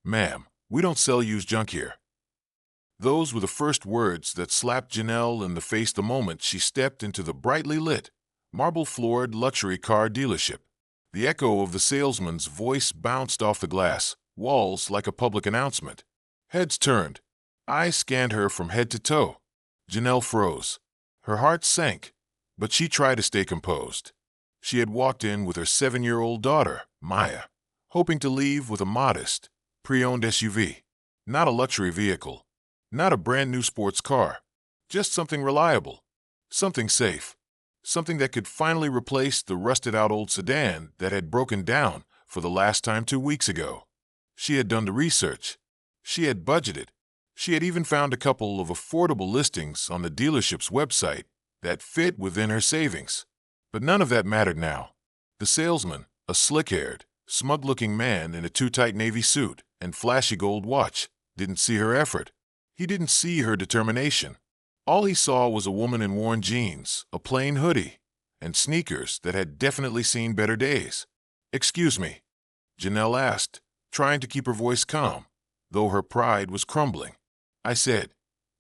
"Ma'am, we don't sell used junk here." Those were the first words that slapped Janelle in the face the moment she stepped into the brightly lit, marble-floored luxury car dealership. The echo of the salesman's voice bounced off the glass walls like a public announcement. Heads turned. Eyes scanned her from head to toe. Janelle froze. Her heart sank, but she tried to stay composed. She had walked in with her 7-year-old daughter, Maya, hoping to leave with a modest, pre-owned SUV. Not a luxury vehicle. Not a brand new sports car. Just something reliable. Something safe. Something that could finally replace the rusted-out old sedan that had broken down for the last time 2 weeks ago. She had done the research. She had budgeted. She had even found a couple of affordable listings on the dealership's website that fit within her savings. But none of that mattered now. The salesman, a slick-haired, smug-looking man in a too-tight navy suit and flashy gold watch, didn't see her effort. He didn't see her determination. All he saw was a woman in worn jeans, a plain hoodie, and sneakers that had definitely seen better days. "Excuse me," Janelle asked, trying to keep her voice calm, though her pride was crumbling. "I said,"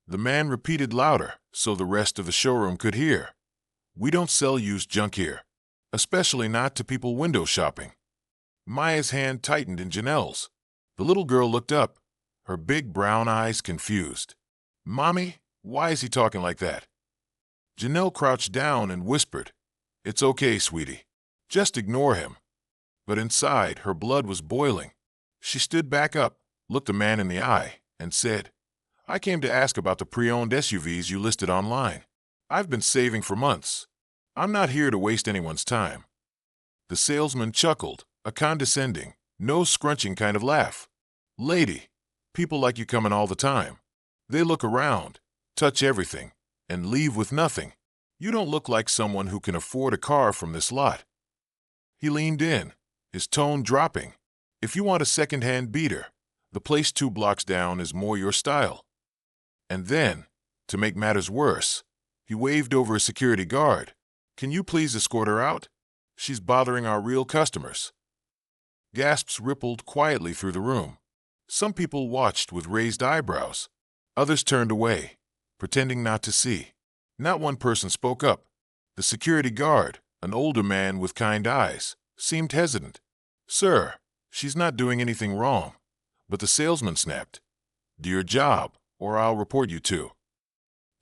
the man repeated louder so the rest of the showroom could hear. "We don't sell used junk here, especially not to people window shopping." Maya's hand tightened in Janelle's. The little girl looked up, her big brown eyes confused. "Mommy, why is he talking like that?" Janelle crouched down and whispered, "It's okay, sweetie. Just ignore him." But inside, her blood was boiling. She stood back up, looked the man in the eye, and said, "I came to ask about the pre-owned SUVs you listed online. I've been saving for months. I'm not here to waste anyone's time." The salesman chuckled, a condescending, nose-scrunching kind of laugh. "Lady, people like you come in all the time. They look around, touch everything, and leave with nothing. You don't look like someone who can afford a car from this lot." He leaned in, his tone dropping. "If you want a second-hand beater, the place 2 blocks down is more your style." And then, to make matters worse, he waved over a security guard. "Can you please escort her out? She's bothering our real customers." Gasps rippled quietly through the room. Some people watched with raised eyebrows. Others turned away, pretending not to see. Not one person spoke up. The security guard, an older man with kind eyes, seemed hesitant. "Sir, she's not doing anything wrong." But the salesman snapped, "Do your job, or I'll report you to."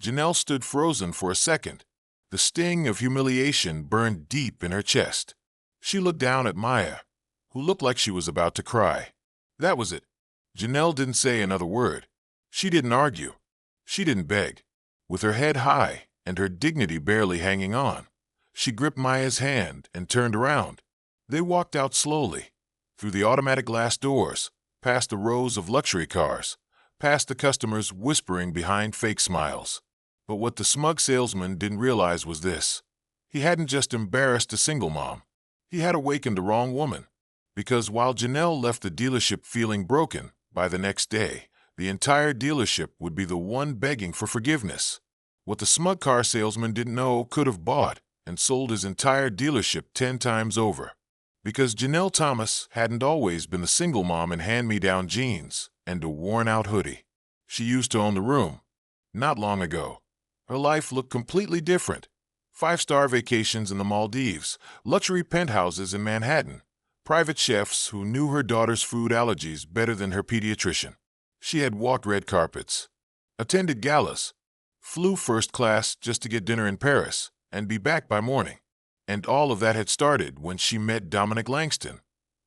Janelle stood frozen for a second. The sting of humiliation burned deep in her chest. She looked down at Maya, who looked like she was about to cry. That was it. Janelle didn't say another word. She didn't argue. She didn't beg. With her head high and her dignity barely hanging on, she gripped Maya's hand and turned around. They walked out slowly, through the automatic glass doors, past the rows of luxury cars, past the customers whispering behind fake smiles. But what the smug salesman didn't realize was this. He hadn't just embarrassed a single mom. He had awakened the wrong woman. Because while Janelle left the dealership feeling broken, by the next day, the entire dealership would be the one begging for forgiveness. What the smug car salesman didn't know could have bought and sold his entire dealership 10 times over. Because Janelle Thomas hadn't always been the single mom in hand-me-down jeans and a worn-out hoodie. She used to own the room. Not long ago. Her life looked completely different. 5-star vacations in the Maldives, luxury penthouses in Manhattan, private chefs who knew her daughter's food allergies better than her pediatrician. She had walked red carpets, attended galas, flew first class just to get dinner in Paris and be back by morning. And all of that had started when she met Dominic Langston,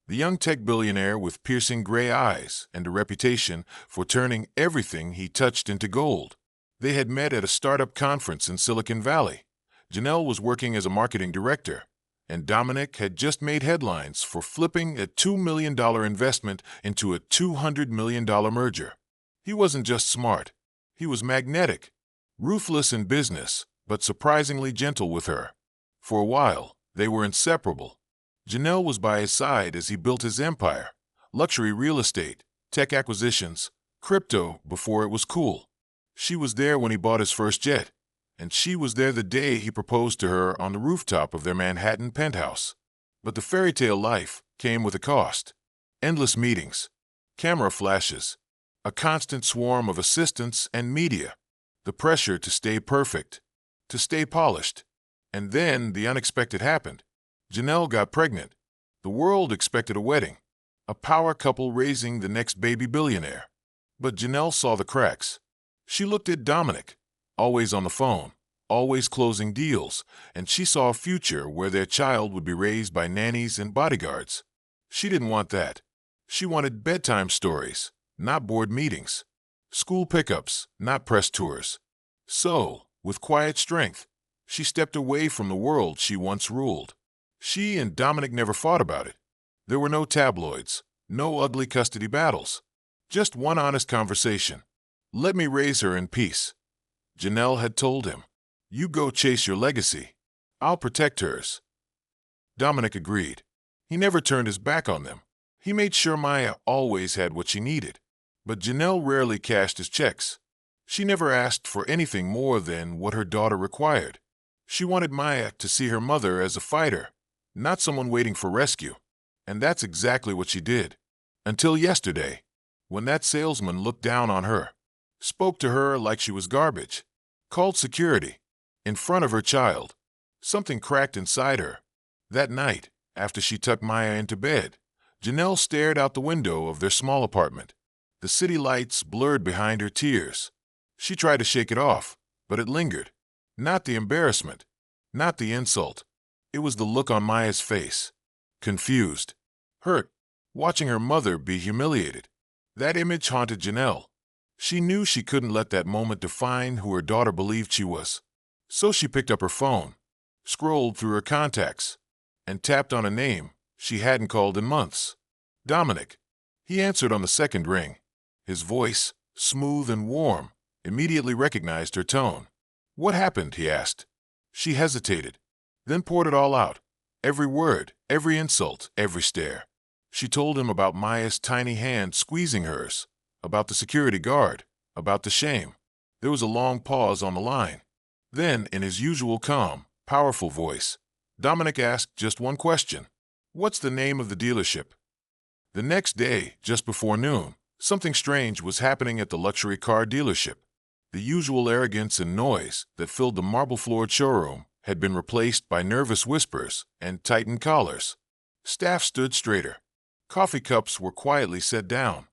the young tech billionaire with piercing gray eyes and a reputation for turning everything he touched into gold. They had met at a startup conference in Silicon Valley. Janelle was working as a marketing director, and Dominic had just made headlines for flipping a $2 million investment into a $200 million merger. He wasn't just smart. He was magnetic, ruthless in business, but surprisingly gentle with her. For a while, they were inseparable. Janelle was by his side as he built his empire, luxury real estate, tech acquisitions, crypto before it was cool. She was there when he bought his first jet, and she was there the day he proposed to her on the rooftop of their Manhattan penthouse. But the fairy tale life came with a cost. Endless meetings, Camera flashes. A constant swarm of assistants and media. The pressure to stay perfect, to stay polished. And then the unexpected happened. Janelle got pregnant. The world expected a wedding. A power couple raising the next baby billionaire. But Janelle saw the cracks. She looked at Dominic, always on the phone, always closing deals, and she saw a future where their child would be raised by nannies and bodyguards. She didn't want that. She wanted bedtime stories, not board meetings. School pickups, not press tours. So, with quiet strength, she stepped away from the world she once ruled. She and Dominic never fought about it. There were no tabloids, no ugly custody battles. Just one honest conversation. Let me raise her in peace. Janelle had told him. You go chase your legacy. I'll protect hers. Dominic agreed. He never turned his back on them. He made sure Maya always had what she needed. But Janelle rarely cashed his checks. She never asked for anything more than what her daughter required. She wanted Maya to see her mother as a fighter, not someone waiting for rescue. And that's exactly what she did. Until yesterday, when that salesman looked down on her, spoke to her like she was garbage, called security, in front of her child. Something cracked inside her. That night, after she tucked Maya into bed, Janelle stared out the window of their small apartment. The city lights blurred behind her tears. She tried to shake it off, but it lingered. Not the embarrassment, not the insult. It was the look on Maya's face. Confused, hurt, watching her mother be humiliated. That image haunted Janelle. She knew she couldn't let that moment define who her daughter believed she was. So she picked up her phone, scrolled through her contacts, and tapped on a name she hadn't called in months. Dominic. He answered on the second ring. His voice, smooth and warm, immediately recognized her tone. What happened? He asked. She hesitated, then poured it all out. Every word, every insult, every stare. She told him about Maya's tiny hand squeezing hers, about the security guard, about the shame. There was a long pause on the line. Then, in his usual calm, powerful voice, Dominic asked just one question. What's the name of the dealership? The next day, just before noon, something strange was happening at the luxury car dealership. The usual arrogance and noise that filled the marble-floored showroom had been replaced by nervous whispers and tightened collars. Staff stood straighter. Coffee cups were quietly set down.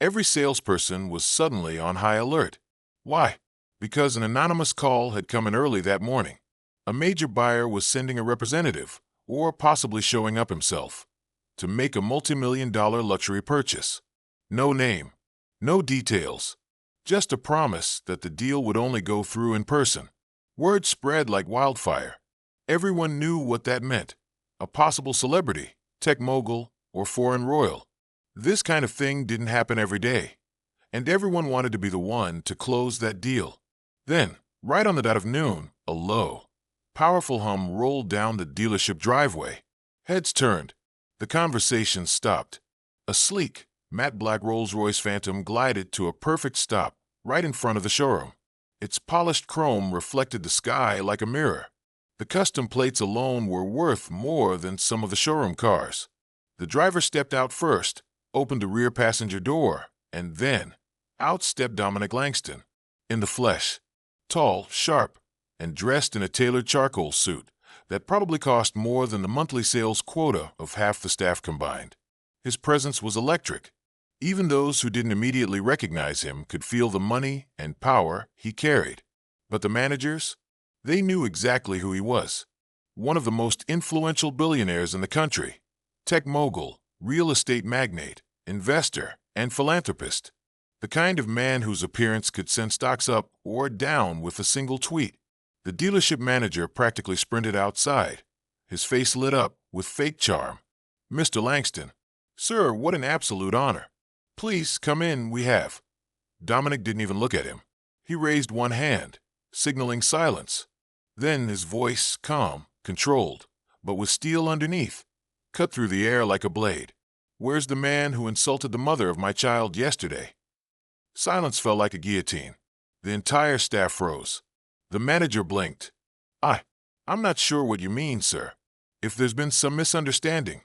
Every salesperson was suddenly on high alert. Why? Because an anonymous call had come in early that morning. A major buyer was sending a representative, or possibly showing up himself, to make a multi-million-dollar luxury purchase. No name, no details, just a promise that the deal would only go through in person. Word spread like wildfire. Everyone knew what that meant. A possible celebrity, tech mogul, or foreign royal. This kind of thing didn't happen every day, and everyone wanted to be the one to close that deal. Then, right on the dot of noon, a low, powerful hum rolled down the dealership driveway. Heads turned. The conversation stopped. A sleek, matte black Rolls-Royce Phantom glided to a perfect stop right in front of the showroom. Its polished chrome reflected the sky like a mirror. The custom plates alone were worth more than some of the showroom cars. The driver stepped out first, opened the rear passenger door, and then out stepped Dominic Langston, in the flesh, tall, sharp, and dressed in a tailored charcoal suit that probably cost more than the monthly sales quota of half the staff combined. His presence was electric. Even those who didn't immediately recognize him could feel the money and power he carried. But the managers, they knew exactly who he was. One of the most influential billionaires in the country. Tech mogul, real estate magnate, investor, and philanthropist. The kind of man whose appearance could send stocks up or down with a single tweet. The dealership manager practically sprinted outside, his face lit up with fake charm. Mr. Langston. Sir, what an absolute honor. Please come in, we have. Dominic didn't even look at him. He raised one hand, signaling silence. Then his voice, calm, controlled, but with steel underneath, cut through the air like a blade. Where's the man who insulted the mother of my child yesterday? Silence fell like a guillotine. The entire staff froze. The manager blinked. I'm not sure what you mean, sir. If there's been some misunderstanding.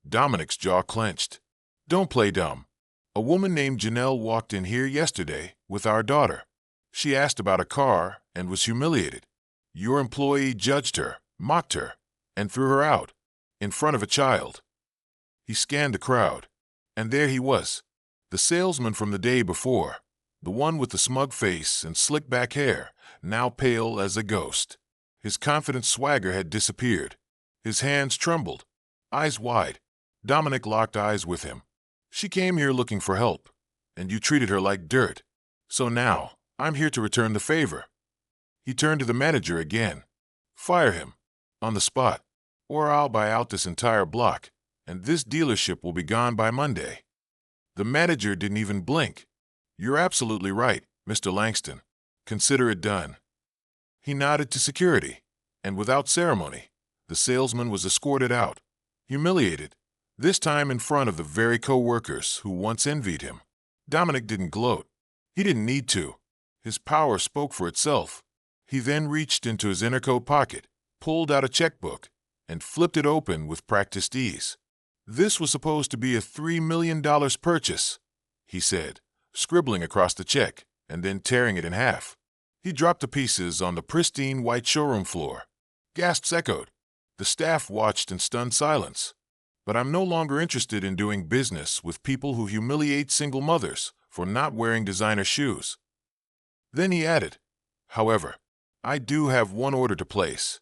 Dominic's jaw clenched. Don't play dumb. A woman named Janelle walked in here yesterday with our daughter. She asked about a car and was humiliated. Your employee judged her, mocked her, and threw her out, in front of a child." He scanned the crowd, and there he was, the salesman from the day before, the one with the smug face and slick-back hair, now pale as a ghost. His confident swagger had disappeared. His hands trembled, eyes wide. Dominic locked eyes with him. "She came here looking for help, and you treated her like dirt. So now, I'm here to return the favor." He turned to the manager again. "Fire him, on the spot, or I'll buy out this entire block, and this dealership will be gone by Monday." The manager didn't even blink. "You're absolutely right, Mr. Langston. Consider it done." He nodded to security, and without ceremony, the salesman was escorted out, humiliated, this time in front of the very co-workers who once envied him. Dominic didn't gloat. He didn't need to. His power spoke for itself. He then reached into his inner coat pocket, pulled out a checkbook, and flipped it open with practiced ease. "This was supposed to be a $3 million purchase," he said, scribbling across the check and then tearing it in half. He dropped the pieces on the pristine white showroom floor. Gasps echoed. The staff watched in stunned silence. "But I'm no longer interested in doing business with people who humiliate single mothers for not wearing designer shoes." Then he added, "However, I do have one order to place."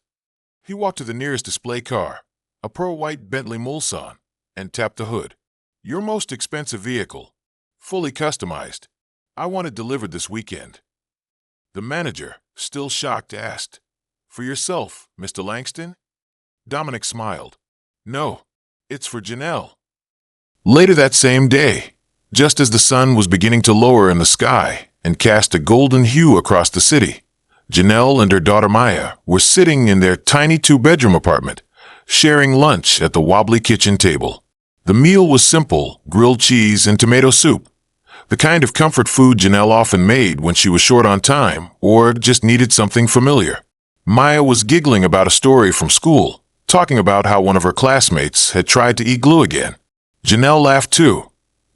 He walked to the nearest display car, a pearl-white Bentley Mulsanne, and tapped the hood. "Your most expensive vehicle, fully customized. I want it delivered this weekend." The manager, still shocked, asked, "For yourself, Mr. Langston?" Dominic smiled. "No, it's for Janelle." Later that same day, just as the sun was beginning to lower in the sky and cast a golden hue across the city, Janelle and her daughter Maya were sitting in their tiny two-bedroom apartment, sharing lunch at the wobbly kitchen table. The meal was simple, grilled cheese and tomato soup, the kind of comfort food Janelle often made when she was short on time or just needed something familiar. Maya was giggling about a story from school, talking about how one of her classmates had tried to eat glue again. Janelle laughed too,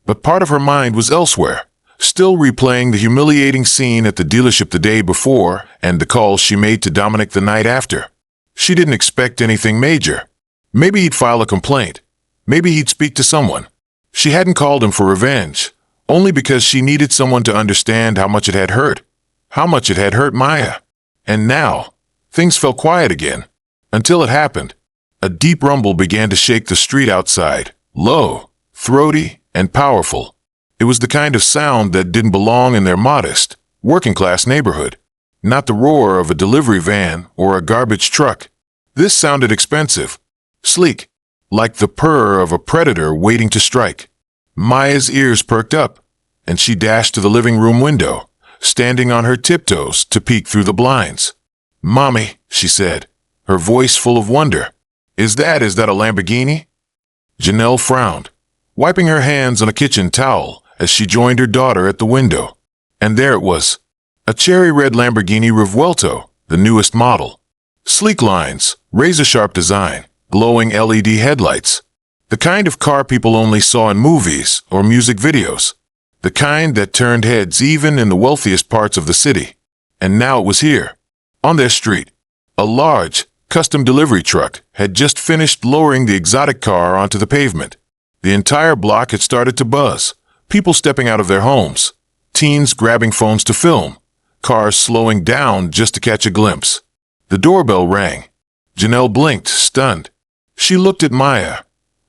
but part of her mind was elsewhere, still replaying the humiliating scene at the dealership the day before and the calls she made to Dominic the night after. She didn't expect anything major. Maybe he'd file a complaint. Maybe he'd speak to someone. She hadn't called him for revenge, only because she needed someone to understand how much it had hurt Maya. And now, things fell quiet again. Until it happened. A deep rumble began to shake the street outside, low, throaty, and powerful. It was the kind of sound that didn't belong in their modest, working-class neighborhood. Not the roar of a delivery van or a garbage truck. This sounded expensive, sleek, like the purr of a predator waiting to strike. Maya's ears perked up, and she dashed to the living room window, standing on her tiptoes to peek through the blinds. "Mommy," she said, her voice full of wonder. Is that a Lamborghini?" Janelle frowned, wiping her hands on a kitchen towel as she joined her daughter at the window. And there it was, a cherry-red Lamborghini Revuelto, the newest model. Sleek lines, razor-sharp design, glowing LED headlights. The kind of car people only saw in movies or music videos. The kind that turned heads even in the wealthiest parts of the city. And now it was here, on their street. A large, custom delivery truck had just finished lowering the exotic car onto the pavement. The entire block had started to buzz, people stepping out of their homes, teens grabbing phones to film, cars slowing down just to catch a glimpse. The doorbell rang. Janelle blinked, stunned. She looked at Maya,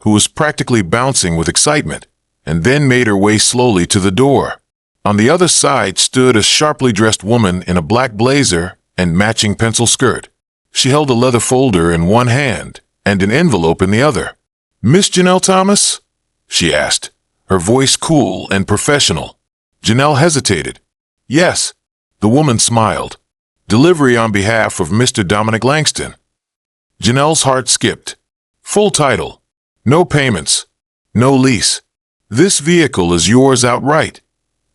who was practically bouncing with excitement, and then made her way slowly to the door. On the other side stood a sharply dressed woman in a black blazer and matching pencil skirt. She held a leather folder in one hand and an envelope in the other. "Miss Janelle Thomas?" she asked, her voice cool and professional. Janelle hesitated. "Yes." The woman smiled. "Delivery on behalf of Mr. Dominic Langston." Janelle's heart skipped. Full title. No payments. No lease. "This vehicle is yours outright,"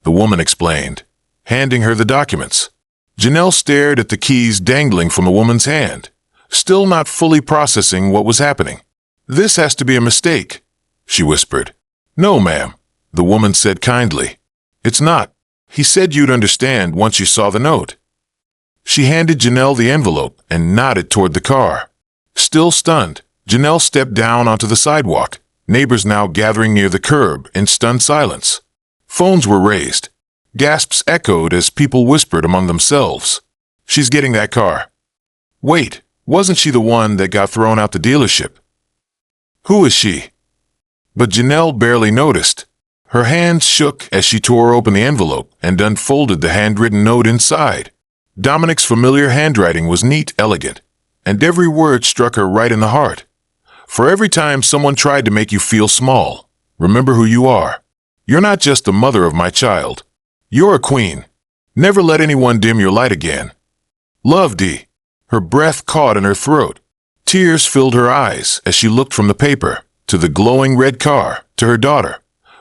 the woman explained, handing her the documents. Janelle stared at the keys dangling from the woman's hand, still not fully processing what was happening. "This has to be a mistake," she whispered. "No, ma'am. the woman said kindly. It's not. He said you'd understand once you saw the note. She handed Janelle the envelope and nodded toward the car. Still stunned, Janelle stepped down onto the sidewalk, neighbors now gathering near the curb in stunned silence. Phones were raised. Gasps echoed as people whispered among themselves. She's getting that car. Wait, wasn't she the one that got thrown out the dealership? Who is she? But Janelle barely noticed. Her hands shook as she tore open the envelope and unfolded the handwritten note inside. Dominic's familiar handwriting was neat, elegant, and every word struck her right in the heart. For every time someone tried to make you feel small, remember who you are. You're not just the mother of my child. You're a queen. Never let anyone dim your light again. Love, D. Her breath caught in her throat. Tears filled her eyes as she looked from the paper to the glowing red car to her daughter,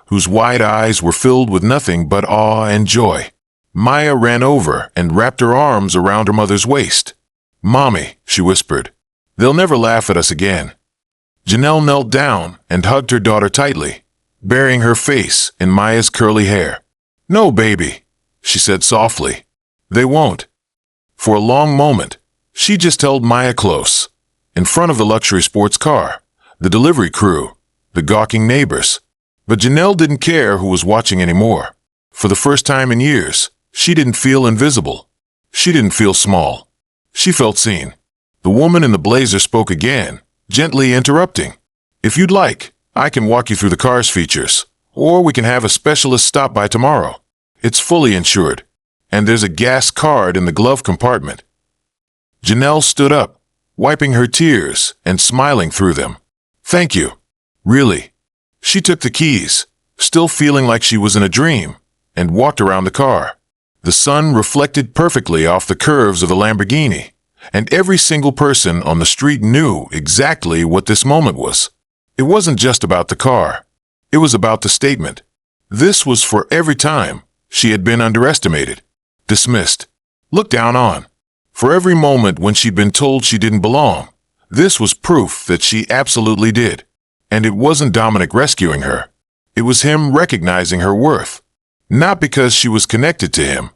whose wide eyes were filled with nothing but awe and joy. Maya ran over and wrapped her arms around her mother's waist. Mommy, she whispered, they'll never laugh at us again. Janelle knelt down and hugged her daughter tightly, burying her face in Maya's curly hair. No, baby, she said softly. They won't. For a long moment, she just held Maya close, in front of the luxury sports car, the delivery crew, the gawking neighbors. But Janelle didn't care who was watching anymore. For the first time in years, she didn't feel invisible. She didn't feel small. She felt seen. The woman in the blazer spoke again, gently interrupting. If you'd like, I can walk you through the car's features, or we can have a specialist stop by tomorrow. It's fully insured, and there's a gas card in the glove compartment. Janelle stood up, wiping her tears and smiling through them. Thank you. Really. She took the keys, still feeling like she was in a dream, and walked around the car. The sun reflected perfectly off the curves of the Lamborghini, and every single person on the street knew exactly what this moment was. It wasn't just about the car. It was about the statement. This was for every time she had been underestimated, dismissed, looked down on. For every moment when she'd been told she didn't belong. This was proof that she absolutely did. And it wasn't Dominic rescuing her. It was him recognizing her worth. Not because she was connected to him.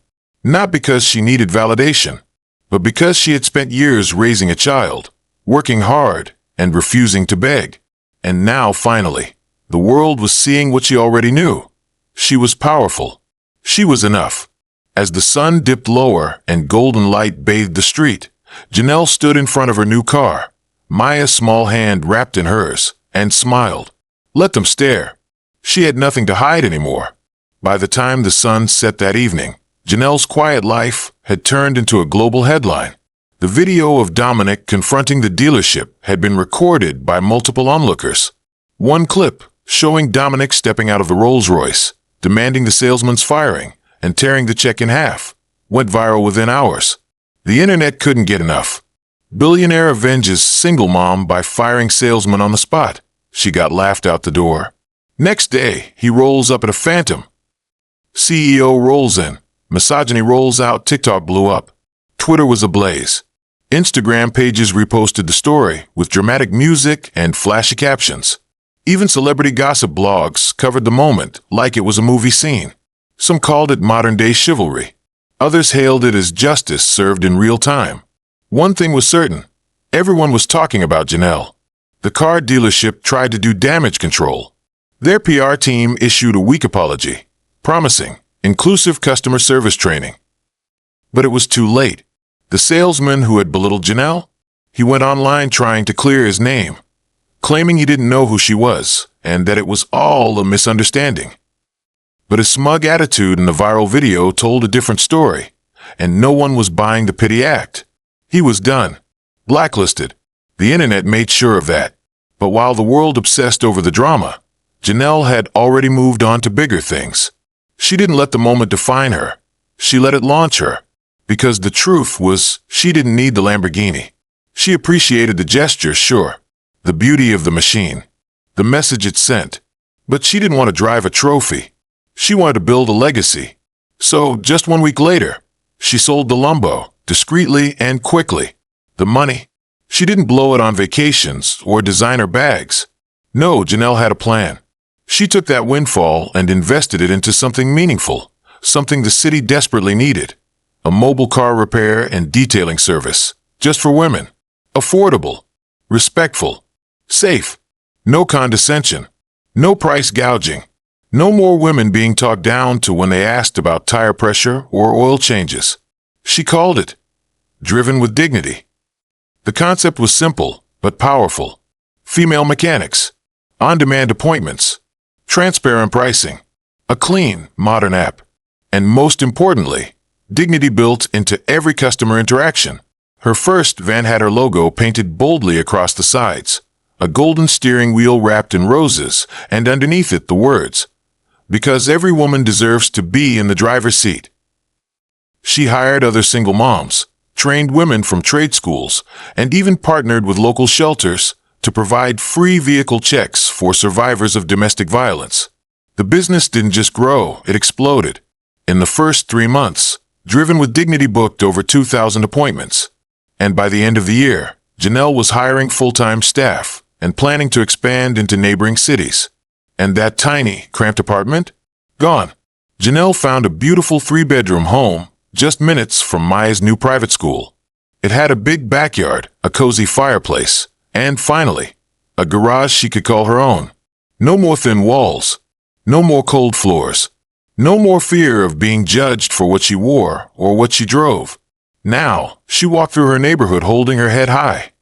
Not because she needed validation. But because she had spent years raising a child, working hard, and refusing to beg. And now, finally, the world was seeing what she already knew. She was powerful. She was enough. As the sun dipped lower and golden light bathed the street, Janelle stood in front of her new car, Maya's small hand wrapped in hers, and smiled. Let them stare. She had nothing to hide anymore. By the time the sun set that evening, Janelle's quiet life had turned into a global headline. The video of Dominic confronting the dealership had been recorded by multiple onlookers. One clip, showing Dominic stepping out of the Rolls-Royce, demanding the salesman's firing, and tearing the check in half, went viral within hours. The internet couldn't get enough. Billionaire avenges single mom by firing salesman on the spot. She got laughed out the door. Next day, he rolls up in a Phantom. CEO rolls in. Misogyny rolls out. TikTok blew up. Twitter was ablaze. Instagram pages reposted the story with dramatic music and flashy captions. Even celebrity gossip blogs covered the moment like it was a movie scene. Some called it modern-day chivalry. Others hailed it as justice served in real time. One thing was certain. Everyone was talking about Janelle. The car dealership tried to do damage control. Their PR team issued a weak apology, promising inclusive customer service training. But it was too late. The salesman who had belittled Janelle? He went online trying to clear his name, claiming he didn't know who she was and that it was all a misunderstanding. But his smug attitude in the viral video told a different story, and no one was buying the pity act. He was done. Blacklisted. The internet made sure of that. But while the world obsessed over the drama, Janelle had already moved on to bigger things. She didn't let the moment define her. She let it launch her. Because the truth was, she didn't need the Lamborghini. She appreciated the gesture, sure. The beauty of the machine. The message it sent. But she didn't want to drive a trophy. She wanted to build a legacy. So, just 1 week later, she sold the Lambo, discreetly and quickly. The money? She didn't blow it on vacations or designer bags. No, Janelle had a plan. She took that windfall and invested it into something meaningful, something the city desperately needed. A mobile car repair and detailing service, just for women. Affordable, respectful, safe, no condescension, no price gouging, no more women being talked down to when they asked about tire pressure or oil changes. She called it Driven with Dignity. The concept was simple, but powerful. Female mechanics, on-demand appointments, transparent pricing, a clean, modern app, and most importantly, dignity built into every customer interaction. Her first van had her logo painted boldly across the sides, a golden steering wheel wrapped in roses, and underneath it the words, "Because every woman deserves to be in the driver's seat." She hired other single moms, trained women from trade schools, and even partnered with local shelters to provide free vehicle checks for survivors of domestic violence. The business didn't just grow, it exploded. In the first 3 months, Driven with Dignity booked over 2,000 appointments. And by the end of the year, Janelle was hiring full-time staff and planning to expand into neighboring cities. And that tiny, cramped apartment? Gone. Janelle found a beautiful 3-bedroom home just minutes from Maya's new private school. It had a big backyard, a cozy fireplace, and finally, a garage she could call her own. No more thin walls. No more cold floors. No more fear of being judged for what she wore or what she drove. Now, she walked through her neighborhood holding her head high,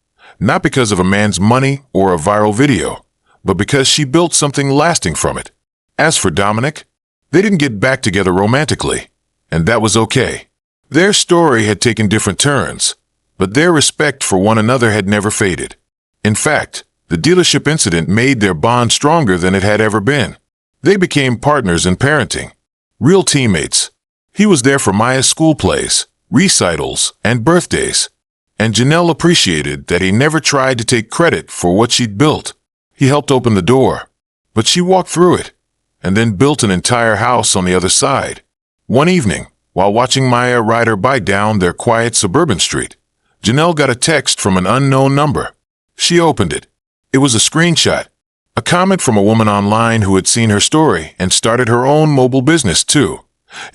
not because of a man's money or a viral video, but because she built something lasting from it. As for Dominic, they didn't get back together romantically, and that was okay. Their story had taken different turns, but their respect for one another had never faded. In fact, the dealership incident made their bond stronger than it had ever been. They became partners in parenting, real teammates. He was there for Maya's school plays, recitals, and birthdays. And Janelle appreciated that he never tried to take credit for what she'd built. He helped open the door, but she walked through it, and then built an entire house on the other side. One evening, while watching Maya ride her bike down their quiet suburban street, Janelle got a text from an unknown number. She opened it. It was a screenshot, a comment from a woman online who had seen her story and started her own mobile business too,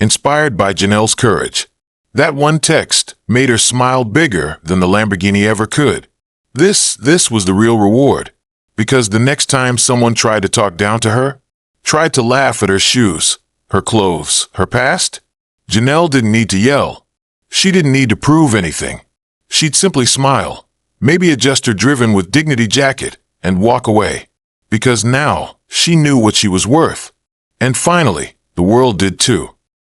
inspired by Janelle's courage. That one text made her smile bigger than the Lamborghini ever could. This was the real reward, because the next time someone tried to talk down to her, tried to laugh at her shoes, her clothes, her past, Janelle didn't need to yell. She didn't need to prove anything. She'd simply smile, maybe adjust her Driven with Dignity jacket, and walk away. Because now she knew what she was worth. And finally, the world did too.